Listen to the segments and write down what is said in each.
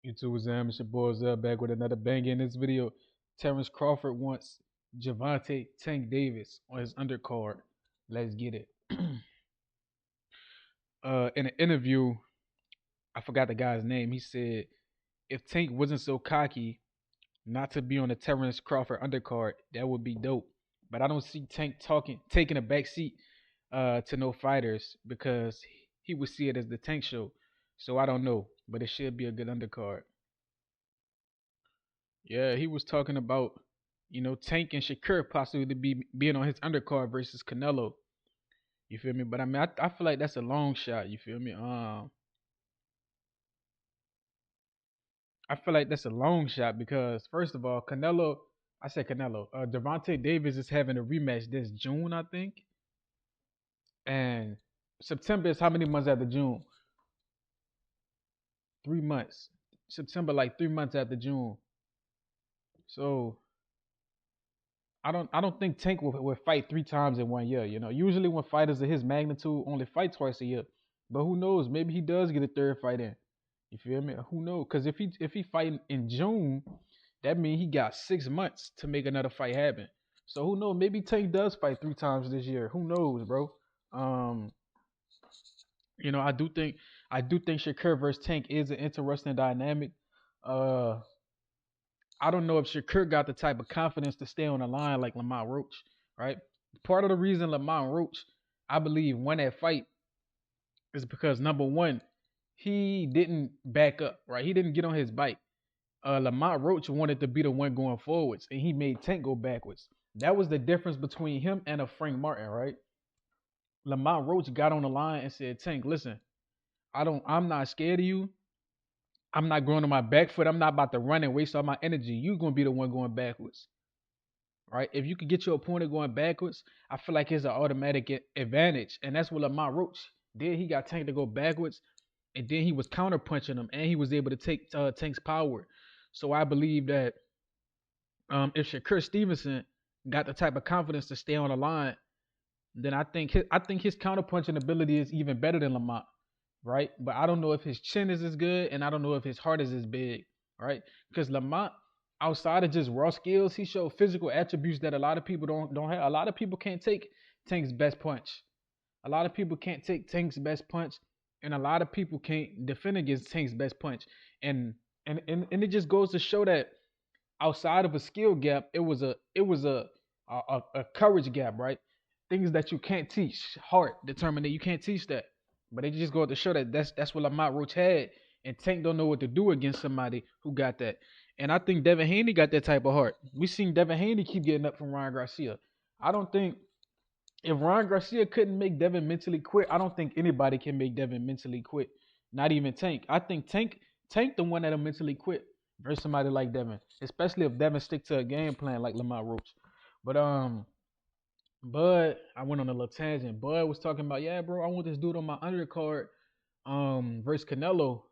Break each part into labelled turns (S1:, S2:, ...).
S1: YouTube was it's your boy Zell back with another banger in this video. Terence Crawford wants Javante Tank Davis on his undercard. Let's get it. In an interview, I forgot the guy's name. He said if Tank wasn't so cocky not to be on the Terence Crawford undercard, that would be dope. But I don't see Tank taking a back seat to no fighters because he would see it as the Tank show. So I don't know, but it should be a good undercard. Yeah, he was talking about, Tank and Shakur possibly being on his undercard versus Canelo. You feel me? But I mean, I feel like that's a long shot. You feel me? I feel like that's a long shot because first of all, I said Canelo. Devontae Davis is having a rematch this June, I think, and September is how many months after June? 3 months. September like 3 months after June. So I don't think Tank will fight 3 times in 1 year. Usually when fighters of his magnitude only fight twice a year. But who knows? Maybe he does get a third fight in. You feel me? Who knows? Because if he fight in June, that means he got 6 months to make another fight happen. So who knows? Maybe Tank does fight 3 times this year. Who knows, bro? Um, I do think Shakur versus Tank is an interesting dynamic. Uh, I don't know if Shakur got the type of confidence to stay on the line like Lamont Roach, right? Part of the reason Lamont Roach, I believe, won that fight is because number one, he didn't back up, right? He didn't get on his bike. Lamont Roach wanted to be the one going forwards, and he made Tank go backwards. That was the difference between him and a Frank Martin, right? Lamont Roach got on the line and said, Tank, listen, I'm not scared of you. I'm not going on my back foot. I'm not about to run and waste all my energy. You're gonna be the one going backwards. Right? If you could get your opponent going backwards, I feel like it's an automatic advantage, and that's what Lamont Roach did. He got Tank to go backwards, and then he was counter punching him, and he was able to take Tank's power. So I believe that if Shakur Stevenson got the type of confidence to stay on the line, then I think his counter punching ability is even better than Lamont, right? But I don't know if his chin is as good, and I don't know if his heart is as big, right? Because Lamont, outside of just raw skills, he showed physical attributes that a lot of people don't have. A lot of people can't take Tank's best punch. A lot of people can't take Tank's best punch, and a lot of people can't defend against Tank's best punch. And and it just goes to show that outside of a skill gap, it was a courage gap, right? Things that you can't teach, heart determined that you can't teach that. But it just go to show that that's what Lamont Roach had, and Tank don't know what to do against somebody who got that. And I think Devin Haney got that type of heart. We seen Devin Haney keep getting up from Ryan Garcia. I don't think if Ryan Garcia couldn't make Devin mentally quit, I don't think anybody can make Devin mentally quit. Not even Tank. I think Tank the one that'll mentally quit versus somebody like Devin, especially if Devin stick to a game plan like Lamont Roach. But Bud, I went on a little tangent. Bud was talking about, yeah, bro, I want this dude on my undercard, versus Canelo.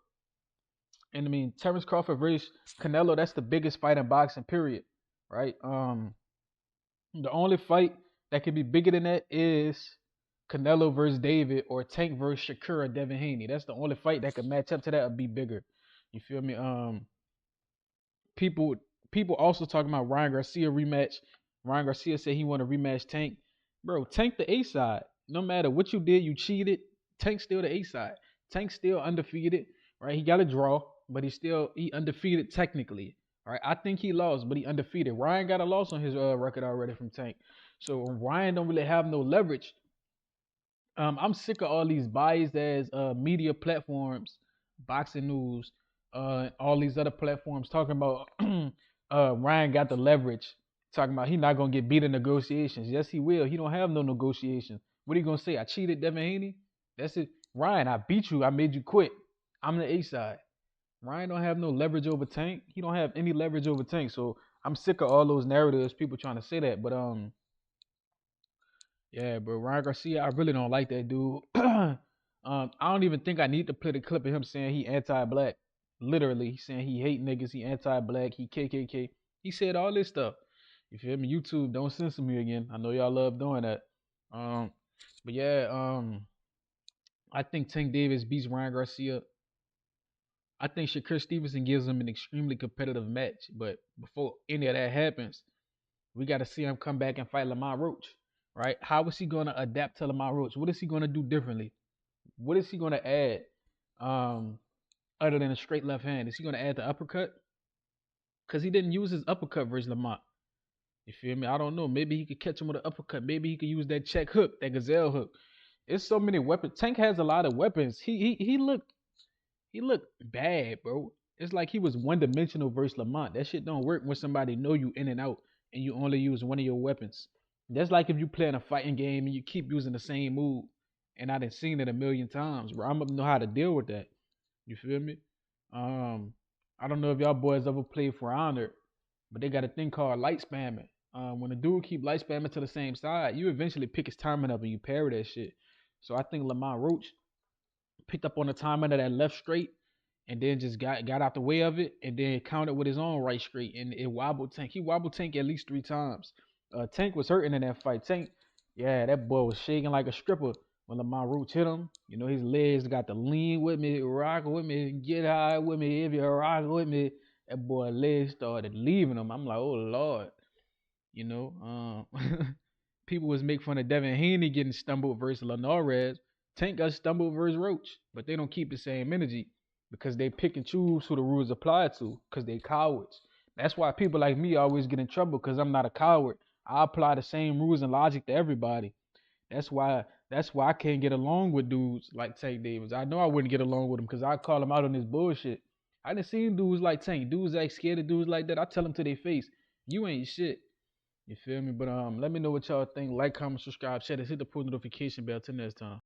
S1: And I mean, Terence Crawford versus Canelo, that's the biggest fight in boxing, period. Right? The only fight that could be bigger than that is Canelo versus David or Tank versus Shakur or Devin Haney. That's the only fight that could match up to that or be bigger. You feel me? People people also talking about Ryan Garcia rematch. Ryan Garcia said he want to rematch Tank. Bro, Tank the A side. No matter what you did, you cheated. Tank still the A side. Tank still undefeated. Right? He got a draw, but he undefeated technically. Right? I think he lost, but he undefeated. Ryan got a loss on his record already from Tank. So Ryan don't really have no leverage. I'm sick of all these biased as media platforms, boxing news, all these other platforms talking about Ryan got the leverage, talking about he not gonna get beat in negotiations. Yes, he will. He don't have no negotiations. What are you gonna say? I cheated, Devin Haney. That's it. Ryan, I beat you. I made you quit. I'm the A side. Ryan don't have no leverage over Tank. He don't have any leverage over Tank. So I'm sick of all those narratives, people trying to say that. But yeah, bro. Ryan Garcia, I really don't like that dude. I don't even think I need to play the clip of him saying he anti-black. Literally, he's saying he hate niggas, he anti-black, he KKK. He said all this stuff. You feel me? YouTube, don't censor me again. I know y'all love doing that. Um, but yeah, I think Tank Davis beats Ryan Garcia. I think Shakur Stevenson gives him an extremely competitive match. But before any of that happens, we got to see him come back and fight Lamar Roach, right? How is he going to adapt to Lamar Roach? What is he going to do differently? What is he going to add um, other than a straight left hand? Is he going to add the uppercut? Because he didn't use his uppercut versus Lamar. You feel me? I don't know. Maybe he could catch him with an uppercut. Maybe he could use that check hook, that gazelle hook. It's so many weapons. Tank has a lot of weapons. He looked bad, bro. It's like he was one dimensional versus Lamont. That shit don't work when somebody know you in and out and you only use one of your weapons. That's like if you play in a fighting game and you keep using the same move. And I done seen it a million times, bro. I'm gonna know how to deal with that. You feel me? Um, I don't know if y'all boys ever played for Honor, but they got a thing called light spamming. When a dude keep light spamming to the same side, you eventually pick his timing up and you parry that shit. So I think Lamar Roach picked up on the timing of that left straight and then just got out the way of it and then countered with his own right straight and it wobbled Tank. He wobbled Tank at least 3 times. Tank was hurting in that fight. Tank, yeah, that boy was shaking like a stripper when Lamar Roach hit him. You know, his legs got to lean with me, rock with me, get high with me, if you rock with me. That boy legs started leaving him. I'm like, oh Lord. You know, people was making fun of Devin Haney getting stumbled versus Linares. Tank got stumbled versus Roach, but they don't keep the same energy because they pick and choose who the rules apply to because they cowards. That's why people like me always get in trouble because I'm not a coward. I apply the same rules and logic to everybody. That's why I can't get along with dudes like Tank Davis. I know I wouldn't get along with him because I call him out on this bullshit. I done seen dudes like Tank, dudes act scared of dudes like that. I tell them to their face, you ain't shit. You feel me? But let me know what y'all think. Like, comment, subscribe, share this, hit the post notification bell. Till next time.